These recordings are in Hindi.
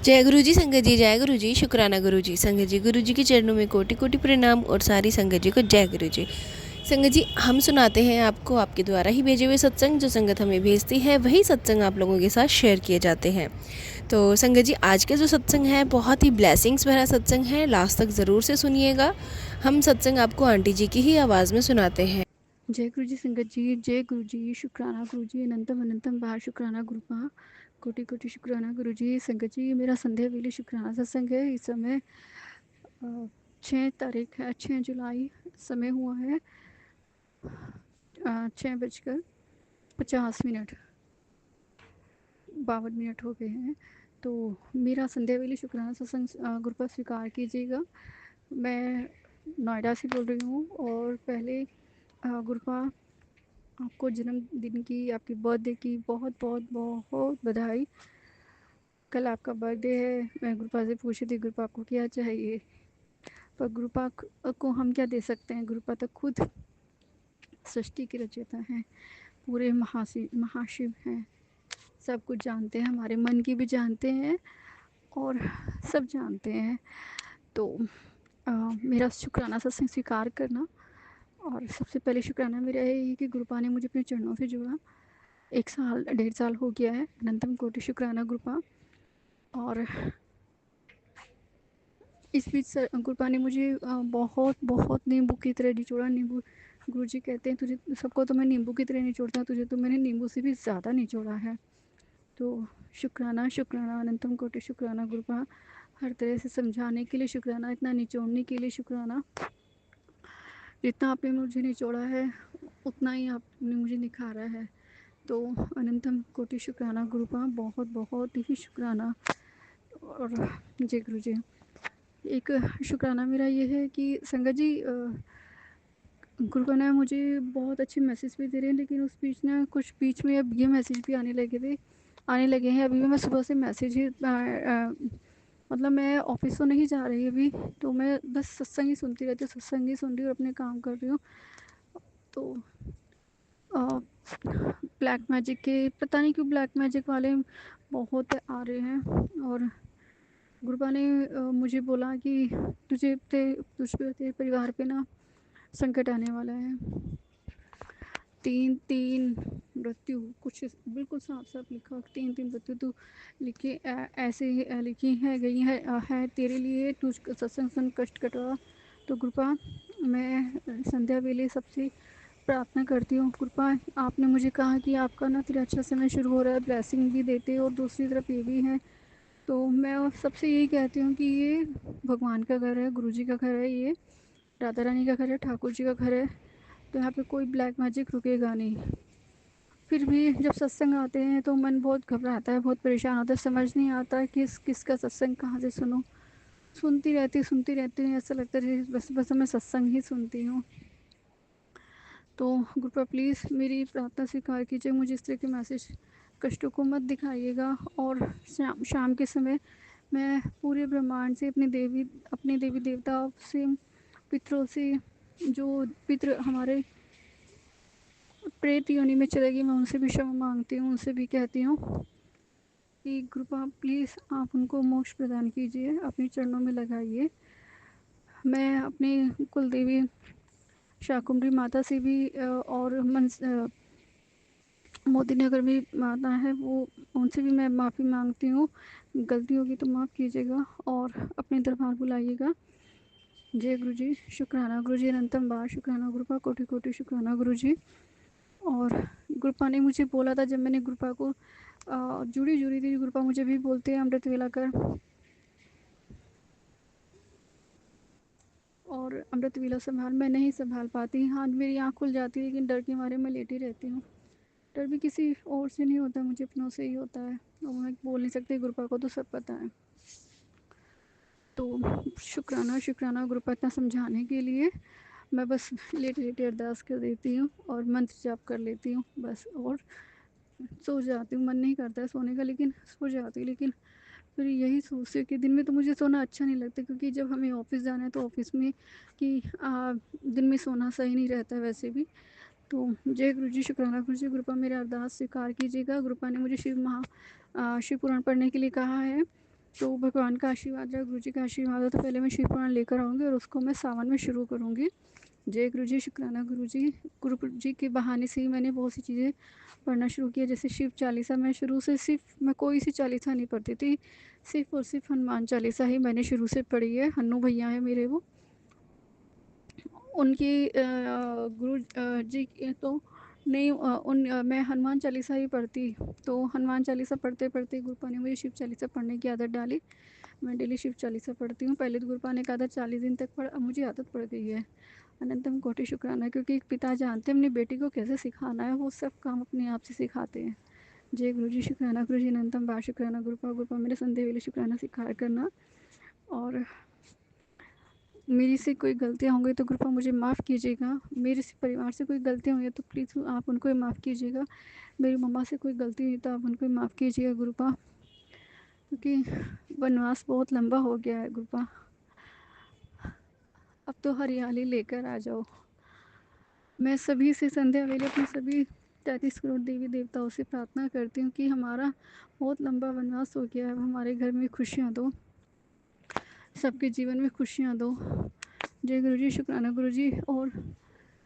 जय गुरु जी संगत जी, जय गुरु जी। शुक्राना गुरु जी। संगत जी, गुरु जी के चरणों में कोटि कोटि प्रणाम और सारी संगत जी को जय गुरु जी। संगत जी, हम सुनाते हैं आपको आपके द्वारा ही भेजे हुए सत्संग। जो संगत हमें भेजती है वही सत्संग आप लोगों के साथ शेयर किए जाते हैं। तो संगत जी, आज का जो सत्संग है बहुत ही ब्लेसिंग्स भरा सत्संग है। लास्ट तक ज़रूर से सुनिएगा। हम सत्संग आपको आंटी जी की ही आवाज़ में सुनाते हैं। जय गुरु जी संगत जी, जय गुरु जी। शुक्राना गुरु जी, अनंतम अनंतम बाहर शुक्राना गुरु पा, कोटि कोटि शुक्राना गुरु जी। संगत जी, मेरा संध्या वेले शुक्राना सत्संग है। इस समय 6 तारीख है, 6 जुलाई। समय हुआ है 6:50 52 हो गए हैं। तो मेरा संध्या वेले शुक्राना सत्संग गुरु पर स्वीकार कीजिएगा। मैं नोएडा से बोल रही हूँ और पहले गुरुपा आपको जन्मदिन की, आपकी बर्थडे की बहुत बहुत बहुत बधाई। कल आपका बर्थडे है। मैं गुरुपा से पूछी थी गुरुपा को क्या चाहिए, पर गुरुपा को हम क्या दे सकते हैं। गुरुपा तो खुद सृष्टि के रचयिता हैं, पूरे महाशिव हैं, सब कुछ जानते हैं, हमारे मन की भी जानते हैं और सब जानते हैं। तो मेरा शुक्राना सत्संग स्वीकार करना। और सबसे पहले शुक्राना मेरा है कि गुरुपा ने मुझे अपने चरणों से जोड़ा। 1 साल 1.5 साल हो गया है। अनंतम कोटि शुक्राना गुरुपा। और इस बीच गुरुपा ने मुझे बहुत बहुत नींबू की तरह निचोड़ा। नींबू, गुरुजी कहते हैं तुझे सबको तो मैं नींबू की तरह निचोड़ता, तुझे तो मैंने नींबू से भी ज़्यादा निचोड़ा है। तो शुक्राना शुक्राना, अनंतम कोटि शुक्राना गुरुपा। हर तरह से समझाने के लिए शुक्राना, इतना निचोड़ने के लिए शुक्राना। जितना आपने मुझे निचोड़ा है उतना ही आपने मुझे निखारा है। तो अनंतम कोटि शुक्राना गुरुपा, बहुत बहुत ही शुक्राना। और जय गुरु जी। एक शुक्राना मेरा ये है कि संगत जी, गुरुपा ने मुझे बहुत अच्छे मैसेज भी दे रहे हैं, लेकिन उस बीच ना कुछ बीच में अब ये मैसेज भी आने लगे हैं। अभी भी मैं सुबह से मैसेज ही मतलब मैं ऑफिस तो नहीं जा रही अभी, तो मैं बस सत्संग ही सुनती रहती हूँ, सत्संग ही सुन रही हूँ और अपने काम कर रही हूँ। तो ब्लैक मैजिक के, पता नहीं क्यों ब्लैक मैजिक वाले बहुत आ रहे हैं। और गुरुपा ने मुझे बोला कि तुझ पे, तेरे परिवार पे ना संकट आने वाला है। 3-3 मृत्यु, कुछ बिल्कुल साफ साफ लिखा, 3-3 मृत्यु तो लिखी ऐसे ही लिखी है गई है तेरे लिए, तुझ सत्संग सुन कष्ट कटवा। तो कृपा मैं संध्या वेले सबसे प्रार्थना करती हूँ, कृपा आपने मुझे कहा कि आपका ना फिर अच्छा समय शुरू हो रहा है, ब्लेसिंग भी देते और दूसरी तरफ ये भी है। तो मैं सबसे यही कहती हूँ कि ये भगवान का घर है, गुरु जी का घर है, ये राधा रानी का घर है, ठाकुर जी का घर है। तो यहाँ पे कोई ब्लैक मैजिक रुकेगा नहीं। फिर भी जब सत्संग आते हैं तो मन बहुत घबराता है, बहुत परेशान होता है, समझ नहीं आता किस किसका सत्संग कहाँ से सुनूं। सुनती रहती हूँ, ऐसा लगता है बस बस मैं सत्संग ही सुनती हूँ। तो गुरुपा प्लीज़ मेरी प्रार्थना स्वीकार कीजिए, मुझे इस तरह के मैसेज कष्टों को मत दिखाइएगा। और शाम के समय मैं पूरे ब्रह्मांड से अपने देवी देवताओं से, पितरों से, जो पितृ हमारे प्रेत योनि में चलेगी, मैं उनसे भी क्षमा मांगती हूँ, उनसे भी कहती हूँ कि कृपा प्लीज़ आप उनको मोक्ष प्रदान कीजिए, अपने चरणों में लगाइए। मैं अपनी कुल देवी शाकुंभरी माता से भी और मोदी नगर में माता है वो, उनसे भी मैं माफ़ी मांगती हूँ। गलती होगी तो माफ़ कीजिएगा और अपने दरबार बुलाइएगा। जय गुरु जी। शुक्राना गुरु जी, अनंतम बार शुक्राना गुरुपा, कोटि कोटि शुक्राना गुरु जी। और गुरुपा ने मुझे बोला था, जब मैंने गुरुपा को जुड़ी थी, गुरुपा मुझे भी बोलते हैं अमृत वेला कर, और अमृत वेला संभाल, मैं नहीं संभाल पाती। हाँ मेरी आँख खुल जाती है लेकिन डर के मारे मैं लेटी रहती हूँ। डर भी किसी और से नहीं होता, मुझे अपनों से ही होता है, और मैं बोल नहीं सकती, गुरुपा को तो सब पता है। तो शुक्राना शुक्राना गुरुपा इतना समझाने के लिए। मैं बस लेटे लेटे अरदास कर देती हूँ और मंत्र जाप कर लेती हूँ बस, और सो जाती हूँ। मन नहीं करता है सोने का, लेकिन सो जाती हूँ। लेकिन फिर यही सोचती हूँ कि दिन में तो मुझे सोना अच्छा नहीं लगता, क्योंकि जब हमें ऑफिस जाना है तो ऑफिस में कि दिन में सोना सही नहीं रहता है वैसे भी। तो जय गुरु जी। शुक्राना गुरु जी। कृपा मेरा अरदास स्वीकार कीजिएगा। कृपा ने मुझे शिव पुराण पढ़ने के लिए कहा है, तो भगवान का आशीर्वाद है, गुरु जी का आशीर्वाद है, तो पहले मैं शिव पुराण लेकर आऊँगी और उसको मैं सावन में शुरू करूँगी। जय गुरु जी, शुक्राना गुरु जी। गुरु जी के बहाने से ही मैंने बहुत सी चीज़ें पढ़ना शुरू किया, जैसे शिव चालीसा। मैं शुरू से सिर्फ मैं कोई सी चालीसा नहीं पढ़ती थी, सिर्फ और सिर्फ हनुमान चालीसा ही मैंने शुरू से पढ़ी है। हन्नू भैया हैं मेरे वो, उनकी गुरु जी तो नहीं मैं हनुमान चालीसा ही पढ़ती। तो हनुमान चालीसा पढ़ते पढ़ते गुरुपा ने मुझे शिव चालीसा पढ़ने की आदत डाली। मैं डेली शिव चालीसा पढ़ती हूँ। पहले तो गुरुपा ने कहा था 40 दिन तक पढ़, अब मुझे आदत पड़ गई है। अनंतम कोटि शुक्राना, क्योंकि एक पिता जानते हैं अपनी बेटी को कैसे सिखाना है, वो सब काम अपने आप से सिखाते हैं। जय गुरु जी, शुक्राना गुरु जी, अनंतम बार शुक्राना गुरुपा। गुरुपा मेरे संदेह वेले शुक्राना सिखा करना, और मेरी से कोई गलतियाँ होंगी तो कृपया मुझे माफ़ कीजिएगा। मेरे से परिवार से कोई गलतियाँ हुई हैं तो प्लीज़ आप उनको ही माफ़ कीजिएगा। मेरी मम्मा से कोई गलती हुई तो आप उनको ही माफ़ कीजिएगा गुरुपा, क्योंकि वनवास बहुत लंबा हो गया है गुरुपा। अब तो हरियाली लेकर आ जाओ। मैं सभी से संध्या वेले अपने सभी 33 करोड़ देवी देवताओं से प्रार्थना करती हूँ कि हमारा बहुत लंबा वनवास हो गया है, अब हमारे घर में खुशियाँ दो, सबके जीवन में खुशियाँ दो। जय गुरु जी, शुक्राना गुरु जी। और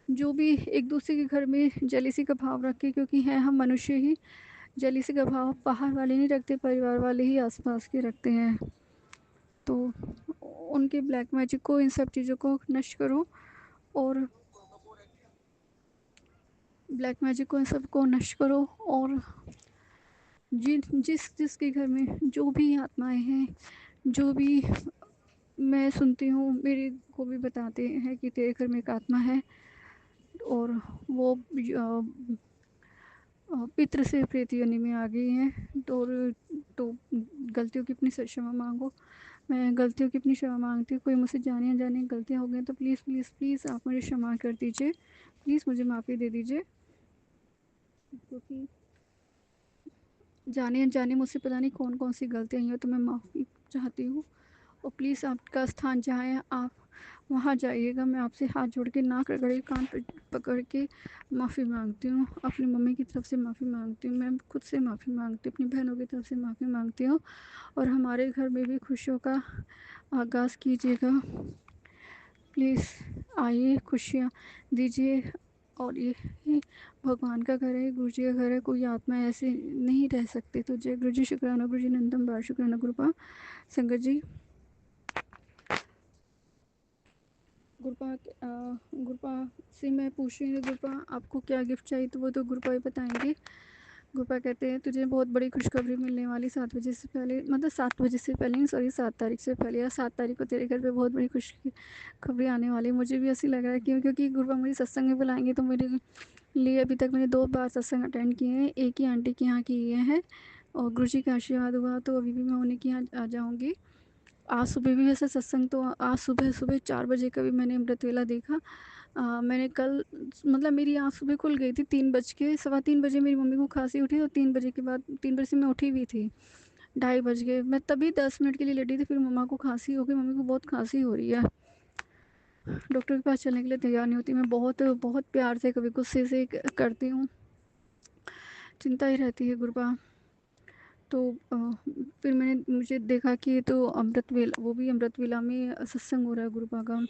जो भी एक दूसरे के घर में जेलिसी का भाव रखे, क्योंकि हैं हम मनुष्य ही, जेलिसी का भाव बाहर वाले नहीं रखते, परिवार वाले ही आसपास के रखते हैं। तो उनके ब्लैक मैजिक को, इन सब चीज़ों को नष्ट करो, और ब्लैक मैजिक को इन सब को नष्ट करो। और जिसके घर में जो भी आत्माएं हैं, जो भी मैं सुनती हूँ, मेरे को भी बताते हैं कि तेरे घर में एक आत्मा है और वो पितृ से प्रेत योनि में आ गई हैं। तो गलतियों की अपनी क्षमा मांगो। मैं गलतियों की अपनी क्षमा मांगती हूँ। कोई मुझसे जाने अनजाने गलतियाँ हो गई तो प्लीज़ प्लीज़ प्लीज़ आप मुझे क्षमा कर दीजिए, प्लीज़ मुझे माफ़ी दे दीजिए, क्योंकि जाने अनजाने मुझसे पता नहीं कौन कौन सी गलतियाँ हुई हैं, तो मैं माफ़ी चाहती हूँ। और प्लीज़ आपका स्थान जहाँ है आप वहाँ जाइएगा। मैं आपसे हाथ जोड़ के, नाक रगड़ के, कान पकड़ के माफ़ी मांगती हूँ। अपनी मम्मी की तरफ से माफ़ी मांगती हूँ, मैं खुद से माफ़ी मांगती हूँ, अपनी बहनों की तरफ से माफ़ी मांगती हूँ। और हमारे घर में भी खुशियों का आगाज़ कीजिएगा। प्लीज़ आइए, खुशियाँ दीजिए। और ये भगवान का घर है, गुरु जी का घर है, कोई आत्मा ऐसे नहीं रह सकती। तो जय गुरु जी, शुक्राना गुरु जी, नंदम बार शुक्राना गुरुपा। संगत जी, गुरुपा से मैं पूछ रही हूँ, गुरुपा आपको क्या गिफ्ट चाहिए, तो वो तो गुरुपा ही बताएंगे। गुरुपा कहते हैं तुझे बहुत बड़ी खुशखबरी मिलने वाली 7 बजे से पहले, मतलब 7 बजे से पहले नहीं, सॉरी 7 तारीख से पहले, या 7 तारीख को तेरे घर पे बहुत बड़ी खुशखबरी आने वाली है। मुझे भी ऐसी लग रहा है, क्यों, क्योंकि गुरुपा मुझे सत्संग में बुलाएंगे। तो मेरे लिए अभी तक मैंने 2 बार सत्संग अटेंड किए हैं, एक ही आंटी के यहाँ किए हैं, और गुरु जी का आशीर्वाद हुआ तो अभी भी मैं उन्हीं के यहाँ आ जाऊँगी। आज सुबह भी वैसे सत्संग, तो आज सुबह सुबह 4 बजे का भी मैंने अमृत वेला देखा। मैंने कल, मतलब मेरी आँख सुबह खुल गई थी, 3 बज के, 3:15 बजे मेरी मम्मी को खांसी उठी, और 3 बजे के बाद, 3 बजे से मैं उठी भी थी, 2:30 बज गए, मैं तभी 10 मिनट के लिए लेटी थी। फिर मम्मा को खांसी हो गई, मम्मी को बहुत खांसी हो रही है, डॉक्टर के पास चलने के लिए तैयार नहीं होती। मैं बहुत बहुत प्यार से, कभी गुस्से से करती हूँ, चिंता ही रहती है गुरुपा। तो फिर मैंने, मुझे देखा कि ये तो अमृत वेला, वो भी अमृत वेला में सत्संग हो रहा है गुरुपा का,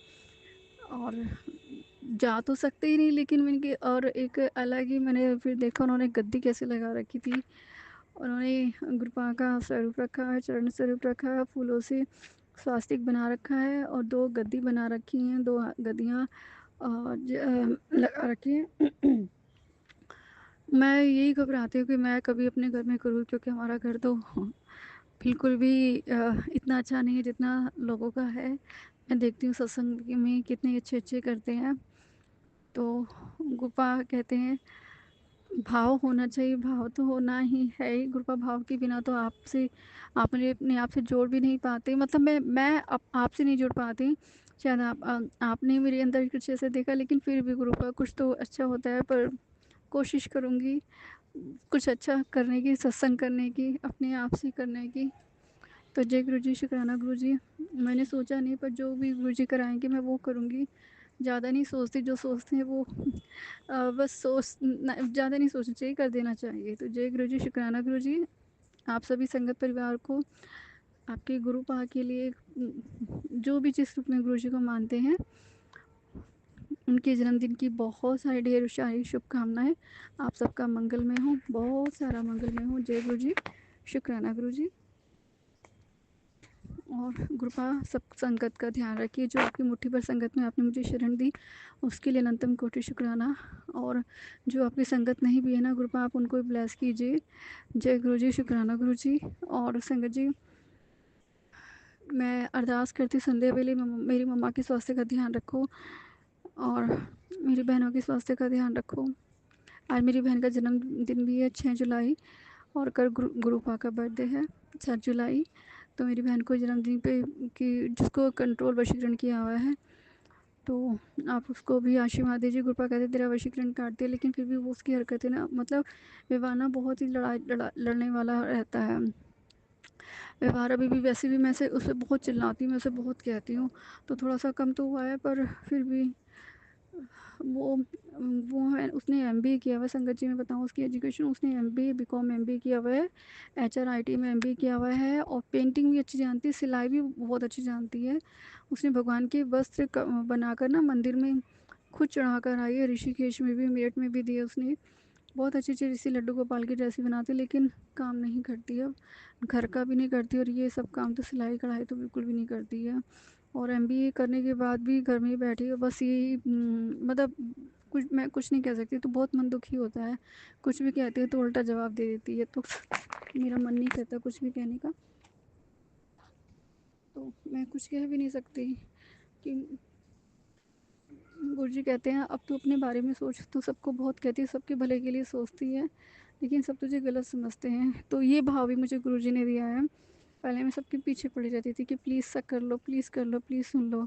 और जा तो सकते ही नहीं, लेकिन मैंने, और एक अलग ही मैंने फिर देखा उन्होंने गद्दी कैसे लगा रखी थी। उन्होंने गुरुपा का स्वरूप रखा है, चरण स्वरूप रखा है, फूलों से स्वास्तिक बना रखा है, और 2 गद्दी बना रखी हैं, 2 गद्दियाँ लगा रखी हैं। मैं यही घबराती हूँ कि मैं कभी अपने घर में करूँ, क्योंकि हमारा घर तो बिल्कुल भी इतना अच्छा नहीं है जितना लोगों का है। मैं देखती हूँ सत्संग में कितने अच्छे अच्छे करते हैं। तो गुरुपा कहते हैं भाव होना चाहिए, भाव तो होना ही है ही गुरुपा, भाव के बिना तो आपसे, आप मुझे अपने आप से जोड़ भी नहीं पाते, मतलब मैं आपसे नहीं जुड़ पाती। शायद आपने मेरे अंदर कुछ ऐसे देखा, लेकिन फिर भी गुरुपा कुछ तो अच्छा होता है, पर कोशिश करूँगी कुछ अच्छा करने की, सत्संग करने की, अपने आप से करने की। तो जय गुरु जी, शुक्राना गुरु जी। मैंने सोचा नहीं, पर जो भी गुरु जी कराएंगे मैं वो करूँगी। ज़्यादा नहीं सोचती, जो सोचते हैं वो बस ज़्यादा नहीं सोचना चाहिए, कर देना चाहिए। तो जय गुरु जी, शुक्राना गुरु जी। आप सभी संगत परिवार को आपके गुरुपा के लिए जो भी जिस रूप में गुरु जी को मानते हैं, उनके जन्मदिन की बहुत सारी ढेर सारी शुभकामनाएं। आप सबका मंगलमय हो, बहुत सारा मंगलमय हो। जय गुरु जी, शुक्राना गुरु जी। और गुरुपा सब संगत का ध्यान रखिए। जो आपकी मुट्ठी भर संगत में आपने मुझे शरण दी, उसके लिए अनंतम कोटि शुक्राना। और जो आपकी संगत नहीं भी है ना गुरुपा, आप उनको भी ब्लेस कीजिए। जय गुरु जी, शुक्राना गुरु जी। और संगत जी, मैं अरदास करती संध्या वेले मेरी मम्मा के स्वास्थ्य का ध्यान रखो और मेरी बहनों के स्वास्थ्य का ध्यान रखो। आज मेरी बहन का जन्मदिन भी है 6 जुलाई, और कल गुरुपा का बर्थडे है 7 जुलाई। तो मेरी बहन को जन्मदिन पे कि जिसको कंट्रोल वशीकरण किया हुआ है, तो आप उसको भी आशीर्वाद दीजिए। गुरुपा कहते तेरा वशीकरण काट दिया, लेकिन फिर भी वो उसकी हरकतें ना, मतलब व्यवहार ना बहुत ही लड़ने वाला रहता है। व्यवहार अभी भी वैसे भी मैं से उससे बहुत चिल्लाती हूँ, मैं उसे बहुत कहती हूँ, तो थोड़ा सा कम तो हुआ है, पर फिर भी वो वो है। उसने एमबीए किया हुआ है संगत जी, मैं बताऊँ उसकी एजुकेशन, उसने एमबीए बीकॉम एमबीए किया हुआ है, एचआरआईटी में एमबीए किया हुआ है, और पेंटिंग भी अच्छी जानती है, सिलाई भी बहुत अच्छी जानती है। उसने भगवान के वस्त्र बनाकर ना मंदिर में खुद चढ़ा कर आई है। ऋषिकेश में भी, मेरठ में भी दिए उसने। बहुत अच्छी अच्छी जैसे लड्डू गोपाल की जैसी बनाती, लेकिन काम नहीं करती है, घर का भी नहीं करती, और ये सब काम तो सिलाई कढ़ाई तो बिल्कुल भी नहीं करती है। और एमबीए करने के बाद भी घर में ही बैठी है, बस यही मतलब कुछ मैं कुछ नहीं कह सकती, तो बहुत मन दुखी होता है। कुछ भी कहती है तो उल्टा जवाब दे देती है, तो मेरा मन नहीं करता कुछ भी कहने का, तो मैं कुछ कह भी नहीं सकती। कि गुरुजी कहते हैं अब तू अपने बारे में सोच, तू सबको बहुत कहती है, सबके भले के लिए सोचती है, लेकिन सब तुझे गलत समझते हैं। तो ये भाव भी मुझे गुरुजी ने दिया है। पहले मैं सबके पीछे पड़ी रहती थी कि प्लीज़ सा कर लो, प्लीज़ कर लो, प्लीज़ सुन लो।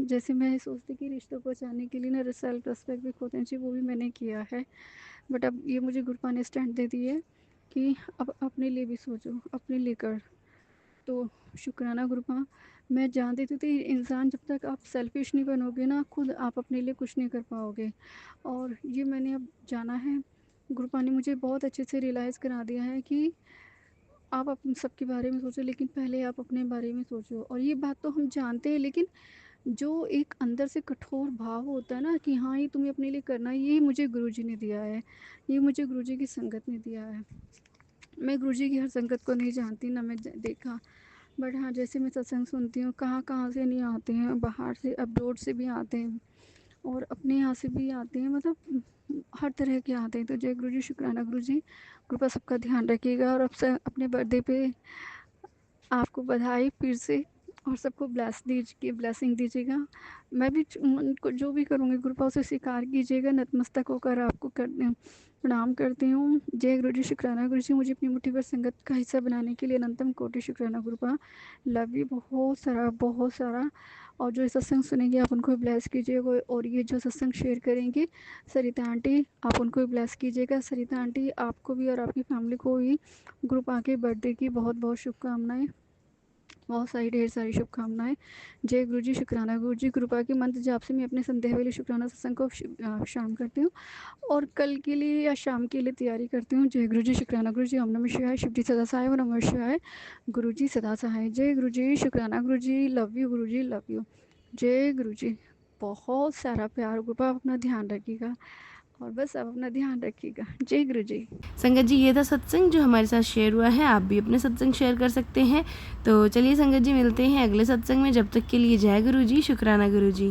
जैसे मैं सोचती कि रिश्तों को बचाने के लिए ना सेल्फ रिस्पेक्ट भी खोते हैं, वो भी मैंने किया है। बट अब ये मुझे गुरुपा ने स्टैंड दे दी है कि अब अपने लिए भी सोचो, अपने लिए कर। तो शुक्राना गुरुपा। मैं जानती थी इंसान जब तक आप सेल्फिश नहीं बनोगे ना, खुद आप अपने लिए कुछ नहीं कर पाओगे, और ये मैंने अब जाना है। गुरुपा ने मुझे बहुत अच्छे से रियलाइज़ करा दिया है कि आप अपन सबके बारे में सोचो, लेकिन पहले आप अपने बारे में सोचो। और ये बात तो हम जानते हैं, लेकिन जो एक अंदर से कठोर भाव होता है ना कि हाँ ये तुम्हें अपने लिए करना है, ये मुझे गुरुजी ने दिया है, ये मुझे गुरुजी की संगत ने दिया है। मैं गुरुजी की हर संगत को नहीं जानती, ना मैं देखा, बट हाँ जैसे मैं सत्संग सुनती हूँ, कहाँ कहाँ से नहीं आते हैं, बाहर से अब्रोड से भी आते हैं, और अपने यहाँ से भी आते हैं, मतलब हर तरह के आते हैं। तो जय गुरु जी, शुक्राना गुरु जी। कृपा सबका ध्यान रखिएगा, और अब से अपने बर्थडे पे आपको बधाई फिर से, और सबको ब्लेसिंग दीजिएगा। मैं भी उनको जो भी करूँगी कृपा उसे स्वीकार कीजिएगा। नतमस्तक होकर आपको प्रणाम करती हूँ। जय गुरु जी, शुक्राना गुरु जी। मुझे अपनी मुट्ठी भर संगत का हिस्सा बनाने के लिए अनंतम कोटि शुक्राना गुरुपा। लव यू बहुत सारा, बहुत सारा। और जो सत्संग सुनेंगे आप उनको भी ब्लेस कीजिएगा, और ये जो सत्संग शेयर करेंगे सरिता आंटी, आप उनको भी ब्लेस कीजिएगा। सरिता आंटी आपको भी और आपकी फैमिली को भी गुरुपा के बर्थडे की बहुत बहुत शुभकामनाएं, बहुत सारी ढेर सारी शुभकामनाएं। जय गुरु जी, शुक्राना गुरु जी। कृपा के मंत्र जाप से मैं अपने संदेह वाले शुक्राना सत्संग को शाम करती हूँ, और कल के लिए या शाम के लिए तैयारी करती हूँ। जय गुरु जी, शुक्राना गुरु जी। ओम नमः शिवाय। शिव जी सदा सहाय, ओम नमः शिवाय। गुरु जी सदा सहाय। जय गुरु जी, शुक्राना गुरु जी। Love you Guru ji, love you. जय गुरु जी। बहुत सारा प्यार। कृपा अपना ध्यान रखिएगा, और बस आप अपना ध्यान रखिएगा। जय गुरु जी। संगत जी, ये था सत्संग जो हमारे साथ शेयर हुआ है। आप भी अपने सत्संग शेयर कर सकते हैं। तो चलिए संगत जी, मिलते हैं अगले सत्संग में। जब तक के लिए जय गुरु जी, शुक्राना गुरु जी।